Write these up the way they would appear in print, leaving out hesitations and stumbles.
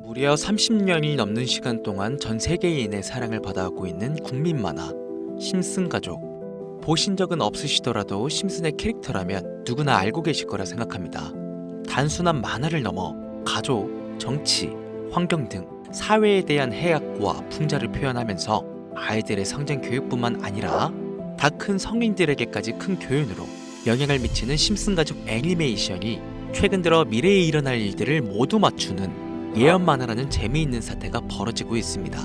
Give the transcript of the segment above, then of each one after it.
무려 30년이 넘는 시간 동안 전 세계인의 사랑을 받아오고 있는 국민 만화 심슨 가족. 보신 적은 없으시더라도 심슨의 캐릭터라면 누구나 알고 계실 거라 생각합니다. 단순한 만화를 넘어 가족, 정치, 환경 등 사회에 대한 해악과 풍자를 표현하면서 아이들의 성장 교육뿐만 아니라 다 큰 성인들에게까지 큰 교훈으로 영향을 미치는 심슨 가족 애니메이션이 최근 들어 미래에 일어날 일들을 모두 맞추는 예언 만화라는 재미있는 사태가 벌어지고 있습니다.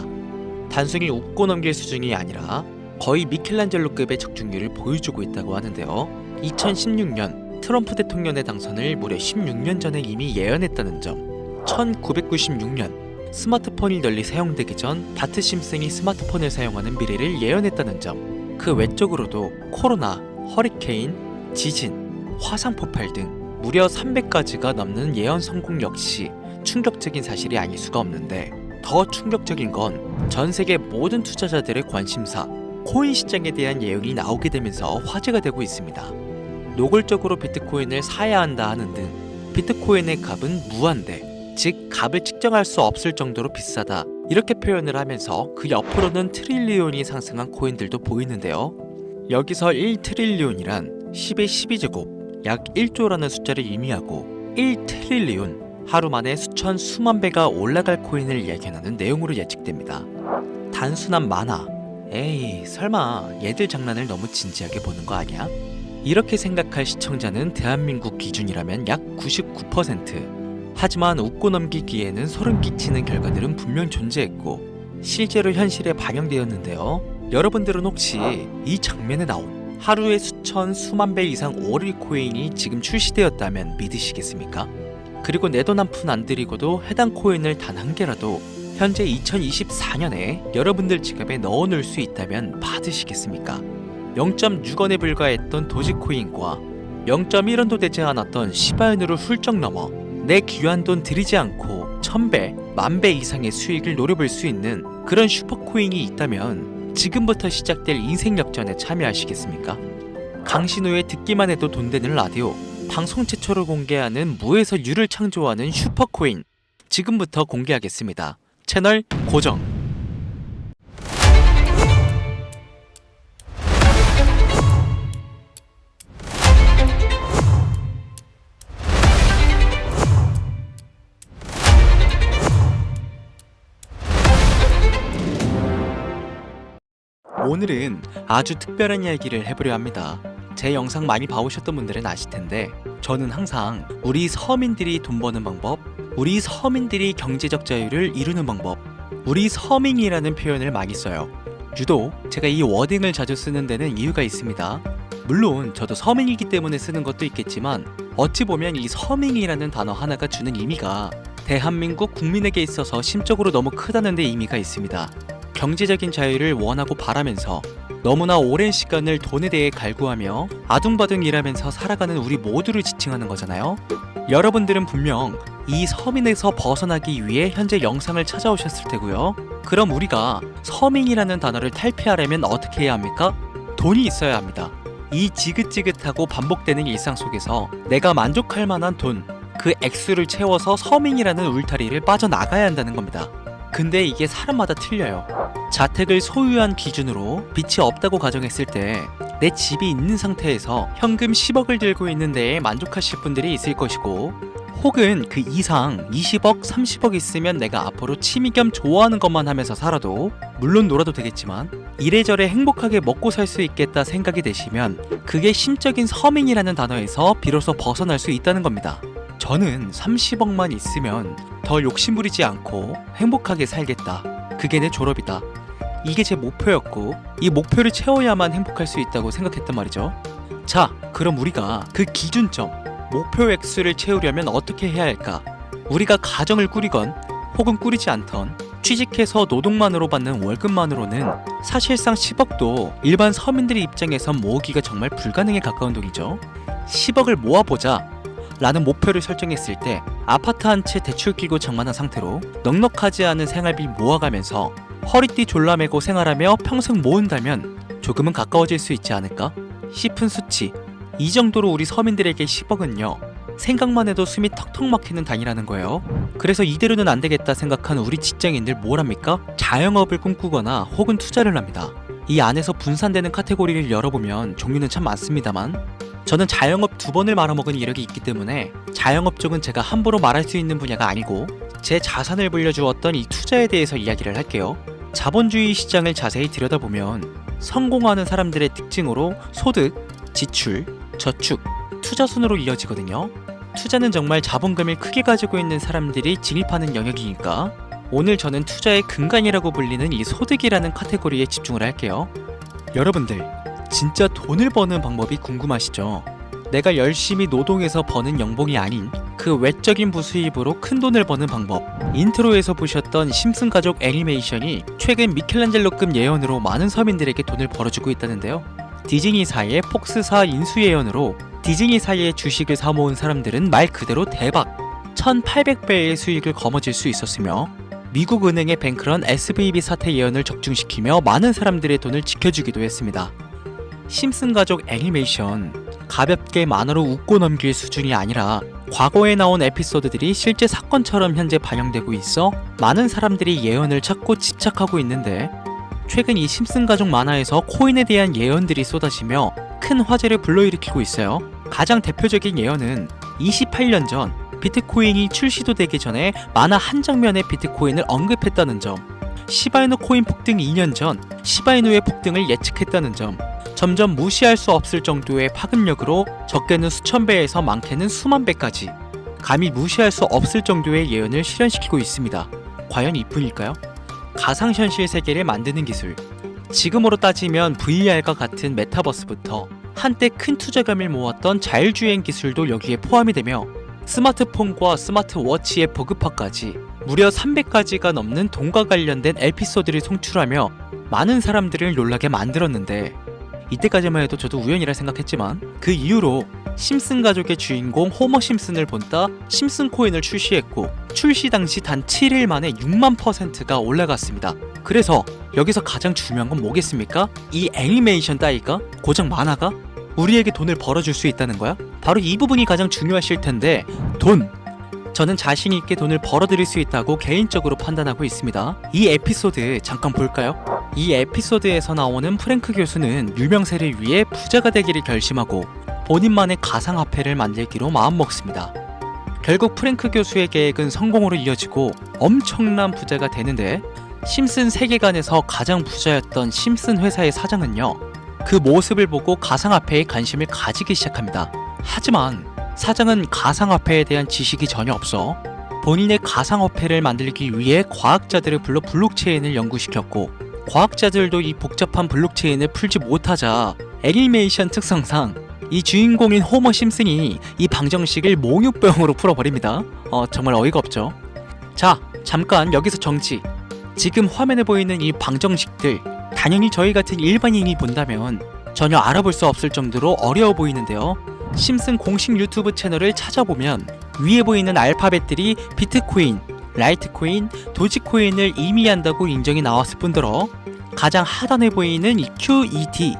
단순히 웃고 넘길 수준이 아니라 거의 미켈란젤로급의 적중률을 보여주고 있다고 하는데요. 2016년 트럼프 대통령의 당선을 무려 16년 전에 이미 예언했다는 점, 1996년 스마트폰이 널리 사용되기 전 바트 심슨이 스마트폰을 사용하는 미래를 예언했다는 점, 그 외적으로도 코로나, 허리케인, 지진, 화산 폭발 등 무려 300가지가 넘는 예언 성공 역시 충격적인 사실이 아닐 수가 없는데, 더 충격적인 건 전 세계 모든 투자자들의 관심사, 코인 시장에 대한 예언이 나오게 되면서 화제가 되고 있습니다. 노골적으로 비트코인을 사야 한다 하는 등 비트코인의 값은 무한대, 즉 값을 측정할 수 없을 정도로 비싸다, 이렇게 표현을 하면서 그 옆으로는 트릴리온이 상승한 코인들도 보이는데요. 여기서 1트릴리온이란 10의 12제곱, 약 1조라는 숫자를 의미하고 1트릴리온, 하루 만에 수천 수만 배가 올라갈 코인을 예견하는 내용으로 예측됩니다. 단순한 만화, 에이 설마 얘들 장난을 너무 진지하게 보는 거 아니야? 이렇게 생각할 시청자는 대한민국 기준이라면 약 99%. 하지만 웃고 넘기기에는 소름 끼치는 결과들은 분명 존재했고 실제로 현실에 반영되었는데요. 여러분들은 혹시 이 장면에 나온 하루에 수천 수만 배 이상 오를 코인이 지금 출시되었다면 믿으시겠습니까? 그리고 내 돈 한 푼 안 들이고도 해당 코인을 단 한 개라도 현재 2024년에 여러분들 지갑에 넣어놓을 수 있다면 받으시겠습니까? 0.6원에 불과했던 도지코인과 0.1원도 되지 않았던 시바인으로 훌쩍 넘어 내 귀한 돈 들이지 않고 1000배, 10,000배 이상의 수익을 노려볼 수 있는 그런 슈퍼코인이 있다면 지금부터 시작될 인생 역전에 참여하시겠습니까? 강신우의 듣기만 해도 돈 되는 라디오, 방송 최초로 공개하는 무에서 유를 창조하는 슈퍼코인, 지금부터 공개하겠습니다. 채널 고정. 오늘은 아주 특별한 이야기를 해보려 합니다. 제 영상 많이 봐오셨던 분들은 아실텐데 저는 항상 우리 서민들이 돈 버는 방법, 우리 서민들이 경제적 자유를 이루는 방법, 우리 서민이라는 표현을 많이 써요. 유독 제가 이 워딩을 자주 쓰는 데는 이유가 있습니다. 물론 저도 서민이기 때문에 쓰는 것도 있겠지만 어찌 보면 이 서민이라는 단어 하나가 주는 의미가 대한민국 국민에게 있어서 심적으로 너무 크다는 데 의미가 있습니다. 경제적인 자유를 원하고 바라면서 너무나 오랜 시간을 돈에 대해 갈구하며 아둥바둥 일하면서 살아가는 우리 모두를 지칭하는 거잖아요. 여러분들은 분명 이 서민에서 벗어나기 위해 현재 영상을 찾아오셨을 테고요. 그럼 우리가 서민이라는 단어를 탈피하려면 어떻게 해야 합니까? 돈이 있어야 합니다. 이 지긋지긋하고 반복되는 일상 속에서 내가 만족할 만한 돈, 그 액수를 채워서 서민이라는 울타리를 빠져나가야 한다는 겁니다. 근데 이게 사람마다 틀려요. 자택을 소유한 기준으로 빚이 없다고 가정했을 때 내 집이 있는 상태에서 현금 10억을 들고 있는 데에 만족하실 분들이 있을 것이고, 혹은 그 이상 20억, 30억 있으면 내가 앞으로 취미 겸 좋아하는 것만 하면서 살아도, 물론 놀아도 되겠지만 이래저래 행복하게 먹고 살 수 있겠다 생각이 되시면 그게 심적인 서민이라는 단어에서 비로소 벗어날 수 있다는 겁니다. 저는 30억만 있으면 더 욕심부리지 않고 행복하게 살겠다, 그게 내 졸업이다, 이게 제 목표였고 이 목표를 채워야만 행복할 수 있다고 생각했단 말이죠. 자, 그럼 우리가 그 기준점, 목표 액수를 채우려면 어떻게 해야 할까? 우리가 가정을 꾸리건 혹은 꾸리지 않던 취직해서 노동만으로 받는 월급만으로는 사실상 10억도 일반 서민들의 입장에선 모으기가 정말 불가능에 가까운 돈이죠. 10억을 모아보자 라는 목표를 설정했을 때 아파트 한 채 대출 끼고 장만한 상태로 넉넉하지 않은 생활비 모아가면서 허리띠 졸라매고 생활하며 평생 모은다면 조금은 가까워질 수 있지 않을까 싶은 수치. 이 정도로 우리 서민들에게 10억은요 생각만 해도 숨이 턱턱 막히는 단위라는 거예요. 그래서 이대로는 안 되겠다 생각한 우리 직장인들 뭘 합니까? 자영업을 꿈꾸거나 혹은 투자를 합니다. 이 안에서 분산되는 카테고리를 열어보면 종류는 참 많습니다만 저는 자영업 2번을 말아먹은 이력이 있기 때문에 자영업 쪽은 제가 함부로 말할 수 있는 분야가 아니고 제 자산을 불려주었던 이 투자에 대해서 이야기를 할게요. 자본주의 시장을 자세히 들여다보면 성공하는 사람들의 특징으로 소득, 지출, 저축, 투자 순으로 이어지거든요. 투자는 정말 자본금을 크게 가지고 있는 사람들이 진입하는 영역이니까 오늘 저는 투자의 근간이라고 불리는 이 소득이라는 카테고리에 집중을 할게요. 여러분들 진짜 돈을 버는 방법이 궁금하시죠? 내가 열심히 노동해서 버는 연봉이 아닌 그 외적인 부수입으로 큰 돈을 버는 방법. 인트로에서 보셨던 심슨 가족 애니메이션이 최근 미켈란젤로급 예언으로 많은 서민들에게 돈을 벌어주고 있다는데요. 디즈니사의 폭스사 인수 예언으로 디즈니사의 주식을 사모은 사람들은 말 그대로 대박 1800배의 수익을 거머쥘 수 있었으며 미국 은행의 뱅크런 SVB 사태 예언을 적중시키며 많은 사람들의 돈을 지켜주기도 했습니다. 심슨 가족 애니메이션 가볍게 만화로 웃고 넘길 수준이 아니라 과거에 나온 에피소드들이 실제 사건처럼 현재 반영되고 있어 많은 사람들이 예언을 찾고 집착하고 있는데 최근 이 심슨 가족 만화에서 코인에 대한 예언들이 쏟아지며 큰 화제를 불러일으키고 있어요. 가장 대표적인 예언은 28년 전 비트코인이 출시도 되기 전에 만화 한 장면에 비트코인을 언급했다는 점, 시바이누 코인 폭등 2년 전 시바이누의 폭등을 예측했다는 점, 점점 무시할 수 없을 정도의 파급력으로 적게는 수천 배에서 많게는 수만 배까지 감히 무시할 수 없을 정도의 예언을 실현시키고 있습니다. 과연 이뿐일까요? 가상현실 세계를 만드는 기술, 지금으로 따지면 VR과 같은 메타버스부터 한때 큰 투자금을 모았던 자율주행 기술도 여기에 포함이 되며 스마트폰과 스마트워치의 보급화까지 무려 300가지가 넘는 돈과 관련된 에피소드를 송출하며 많은 사람들을 놀라게 만들었는데 이때까지만 해도 저도 우연이라 생각했지만 그 이후로 심슨 가족의 주인공 호머 심슨을 본따 심슨 코인을 출시했고 출시 당시 단 7일 만에 6만%가 올라갔습니다. 그래서 여기서 가장 중요한 건 뭐겠습니까? 이 애니메이션 따위가 고작 만화가 우리에게 돈을 벌어줄 수 있다는 거야? 바로 이 부분이 가장 중요하실 텐데 돈! 저는 자신 있게 돈을 벌어들일 수 있다고 개인적으로 판단하고 있습니다. 이 에피소드 잠깐 볼까요? 이 에피소드에서 나오는 프랭크 교수는 유명세를 위해 부자가 되기를 결심하고 본인만의 가상화폐를 만들기로 마음먹습니다. 결국 프랭크 교수의 계획은 성공으로 이어지고 엄청난 부자가 되는데 심슨 세계관에서 가장 부자였던 심슨 회사의 사장은요, 그 모습을 보고 가상화폐에 관심을 가지기 시작합니다. 하지만 사장은 가상화폐에 대한 지식이 전혀 없어 본인의 가상화폐를 만들기 위해 과학자들을 불러 블록체인을 연구시켰고 과학자들도 이 복잡한 블록체인을 풀지 못하자 애니메이션 특성상 이 주인공인 호머 심슨이 이 방정식을 몽유병으로 풀어버립니다. 정말 어이가 없죠. 자, 잠깐 여기서 정지. 지금 화면에 보이는 이 방정식들 당연히 저희 같은 일반인이 본다면 전혀 알아볼 수 없을 정도로 어려워 보이는데요. 심슨 공식 유튜브 채널을 찾아보면 위에 보이는 알파벳들이 비트코인, 라이트코인, 도지코인을 의미한다고 인정이 나왔을 뿐더러 가장 하단에 보이는 이 QET,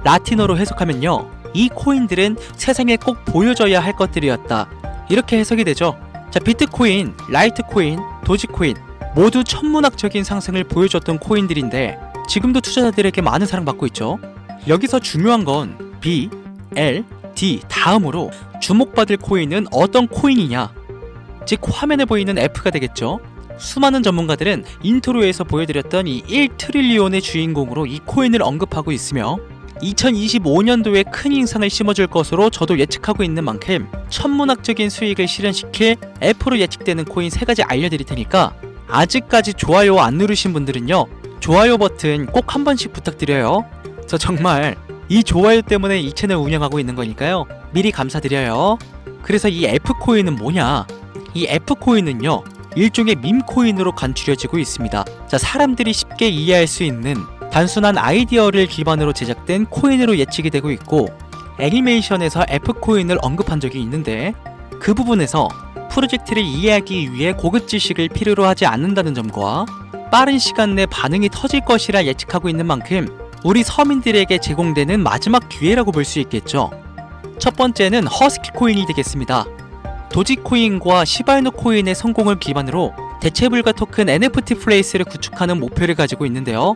라틴어로 해석하면요, 이 코인들은 세상에 꼭 보여줘야 할 것들이었다, 이렇게 해석이 되죠. 자, 비트코인, 라이트코인, 도지코인 모두 천문학적인 상승을 보여줬던 코인들인데 지금도 투자자들에게 많은 사랑받고 있죠. 여기서 중요한 건 B, L, D 다음으로 주목받을 코인은 어떤 코인이냐, 즉 화면에 보이는 F가 되겠죠. 수많은 전문가들은 인트로에서 보여드렸던 이 1트릴리온의 주인공으로 이 코인을 언급하고 있으며 2025년도에 큰 인상을 심어줄 것으로 저도 예측하고 있는 만큼 천문학적인 수익을 실현시킬 F로 예측되는 코인 3가지 알려드릴 테니까 아직까지 좋아요 안 누르신 분들은요, 좋아요 버튼 꼭 한 번씩 부탁드려요. 저 정말 이 좋아요 때문에 이 채널 운영하고 있는 거니까요, 미리 감사드려요. 그래서 이 F코인은 뭐냐? 이 F코인은요, 일종의 밈코인으로 간추려지고 있습니다. 자, 사람들이 쉽게 이해할 수 있는 단순한 아이디어를 기반으로 제작된 코인으로 예측이 되고 있고 애니메이션에서 F코인을 언급한 적이 있는데 그 부분에서 프로젝트를 이해하기 위해 고급 지식을 필요로 하지 않는다는 점과 빠른 시간 내 반응이 터질 것이라 예측하고 있는 만큼 우리 서민들에게 제공되는 마지막 기회라고 볼 수 있겠죠. 첫 번째는 허스키 코인이 되겠습니다. 도지코인과 시바이누 코인의 성공을 기반으로 대체불가 토큰 NFT 플레이스를 구축하는 목표를 가지고 있는데요.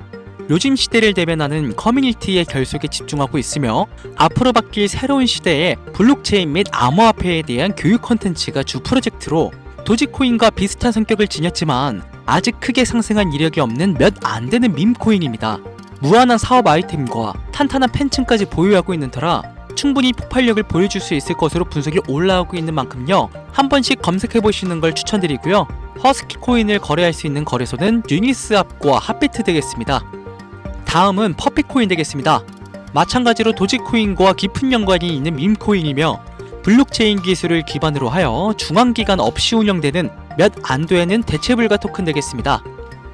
요즘 시대를 대변하는 커뮤니티의 결속에 집중하고 있으며 앞으로 바뀔 새로운 시대에 블록체인 및 암호화폐에 대한 교육 콘텐츠가 주 프로젝트로 도지코인과 비슷한 성격을 지녔지만 아직 크게 상승한 이력이 없는 몇 안 되는 밈코인입니다. 무한한 사업 아이템과 탄탄한 팬층까지 보유하고 있는 터라 충분히 폭발력을 보여줄 수 있을 것으로 분석이 올라오고 있는 만큼요, 한 번씩 검색해보시는 걸 추천드리고요. 허스키 코인을 거래할 수 있는 거래소는 유니스왑과 핫비트 되겠습니다. 다음은 퍼피코인 되겠습니다. 마찬가지로 도지코인과 깊은 연관이 있는 밈코인이며 블록체인 기술을 기반으로 하여 중앙기관 없이 운영되는 몇 안 되는 대체불가 토큰 되겠습니다.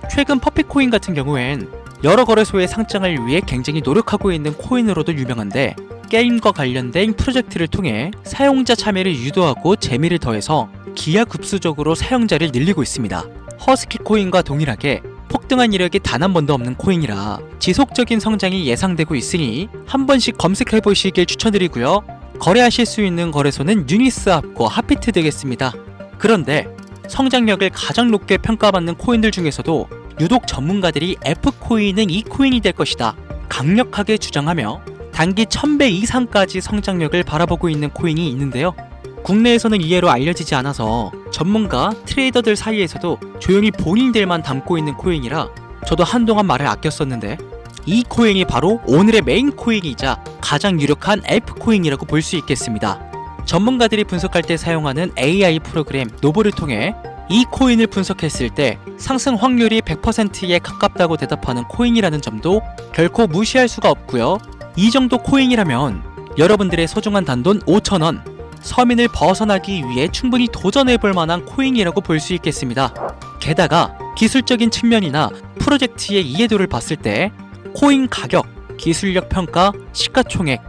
최근 퍼피코인 같은 경우엔 여러 거래소의 상장을 위해 굉장히 노력하고 있는 코인으로도 유명한데, 게임과 관련된 프로젝트를 통해 사용자 참여를 유도하고 재미를 더해서 기하급수적으로 사용자를 늘리고 있습니다. 허스키 코인과 동일하게 폭등한 이력이 단 한 번도 없는 코인이라 지속적인 성장이 예상되고 있으니 한 번씩 검색해 보시길 추천드리고요. 거래하실 수 있는 거래소는 유니스왑과 핫비트 되겠습니다. 그런데 성장력을 가장 높게 평가받는 코인들 중에서도 유독 전문가들이 F코인은 이 코인이 될 것이다 강력하게 주장하며 단기 1000배 이상까지 성장력을 바라보고 있는 코인이 있는데요. 국내에서는 이해로 알려지지 않아서 전문가, 트레이더들 사이에서도 조용히 본인들만 담고 있는 코인이라 저도 한동안 말을 아꼈었는데, 이 코인이 바로 오늘의 메인 코인이자 가장 유력한 F코인이라고 볼 수 있겠습니다. 전문가들이 분석할 때 사용하는 AI 프로그램 노보를 통해 이 코인을 분석했을 때 상승 확률이 100%에 가깝다고 대답하는 코인이라는 점도 결코 무시할 수가 없고요. 이 정도 코인이라면 여러분들의 소중한 단돈 5,000원, 서민을 벗어나기 위해 충분히 도전해볼 만한 코인이라고 볼 수 있겠습니다. 게다가 기술적인 측면이나 프로젝트의 이해도를 봤을 때 코인 가격, 기술력 평가, 시가총액,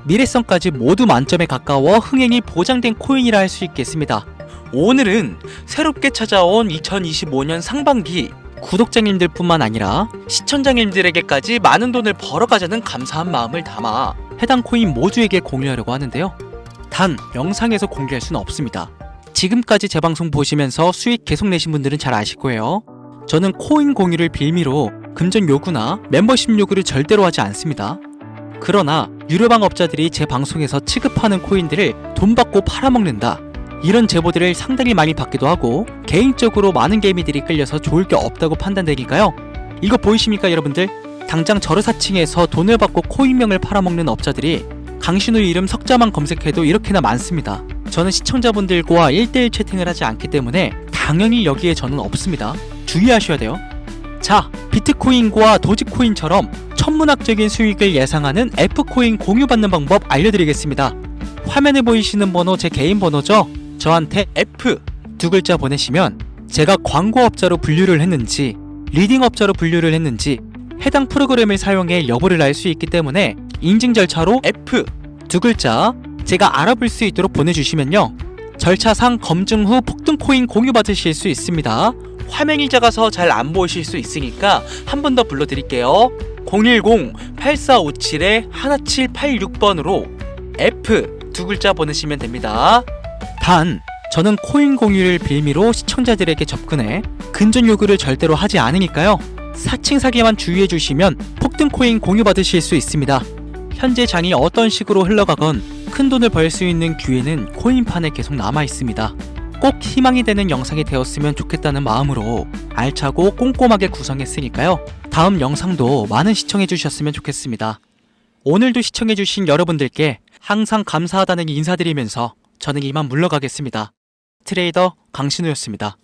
미래성까지 모두 만점에 가까워 흥행이 보장된 코인이라 할 수 있겠습니다. 오늘은 새롭게 찾아온 2025년 상반기 구독자님들 뿐만 아니라 시청자님들에게까지 많은 돈을 벌어가자는 감사한 마음을 담아 해당 코인 모두에게 공유하려고 하는데요. 단 영상에서 공개할 수는 없습니다. 지금까지 제 방송 보시면서 수익 계속 내신 분들은 잘 아실 거예요. 저는 코인 공유를 빌미로 금전 요구나 멤버십 요구를 절대로 하지 않습니다. 그러나 유료방 업자들이 제 방송에서 취급하는 코인들을 돈 받고 팔아먹는다, 이런 제보들을 상당히 많이 받기도 하고 개인적으로 많은 개미들이 끌려서 좋을 게 없다고 판단되니까요. 이거 보이십니까 여러분들? 당장 저르사칭에서 돈을 받고 코인명을 팔아먹는 업자들이 강신우 이름 석자만 검색해도 이렇게나 많습니다. 저는 시청자분들과 1대1 채팅을 하지 않기 때문에 당연히 여기에 저는 없습니다. 주의하셔야 돼요. 자, 비트코인과 도지코인처럼 천문학적인 수익을 예상하는 F코인 공유받는 방법 알려드리겠습니다. 화면에 보이시는 번호 제 개인 번호죠? 저한테 F 두 글자 보내시면 제가 광고업자로 분류를 했는지 리딩업자로 분류를 했는지 해당 프로그램을 사용해 여부를 알 수 있기 때문에 인증 절차로 F 두 글자 제가 알아볼 수 있도록 보내주시면요, 절차상 검증 후 폭등코인 공유받으실 수 있습니다. 화면이 작아서 잘 안 보이실 수 있으니까 한 번 더 불러드릴게요. 010-8457-1786번으로 F 두 글자 보내시면 됩니다. 단 저는 코인 공유를 빌미로 시청자들에게 접근해 근전 요구를 절대로 하지 않으니까요. 사칭 사기만 주의해 주시면 폭등 코인 공유 받으실 수 있습니다. 현재 장이 어떤 식으로 흘러가건 큰 돈을 벌 수 있는 기회는 코인판에 계속 남아 있습니다. 꼭 희망이 되는 영상이 되었으면 좋겠다는 마음으로 알차고 꼼꼼하게 구성했으니까요. 다음 영상도 많은 시청해 주셨으면 좋겠습니다. 오늘도 시청해 주신 여러분들께 항상 감사하다는 인사드리면서 저는 이만 물러가겠습니다. 트레이더 강신우였습니다.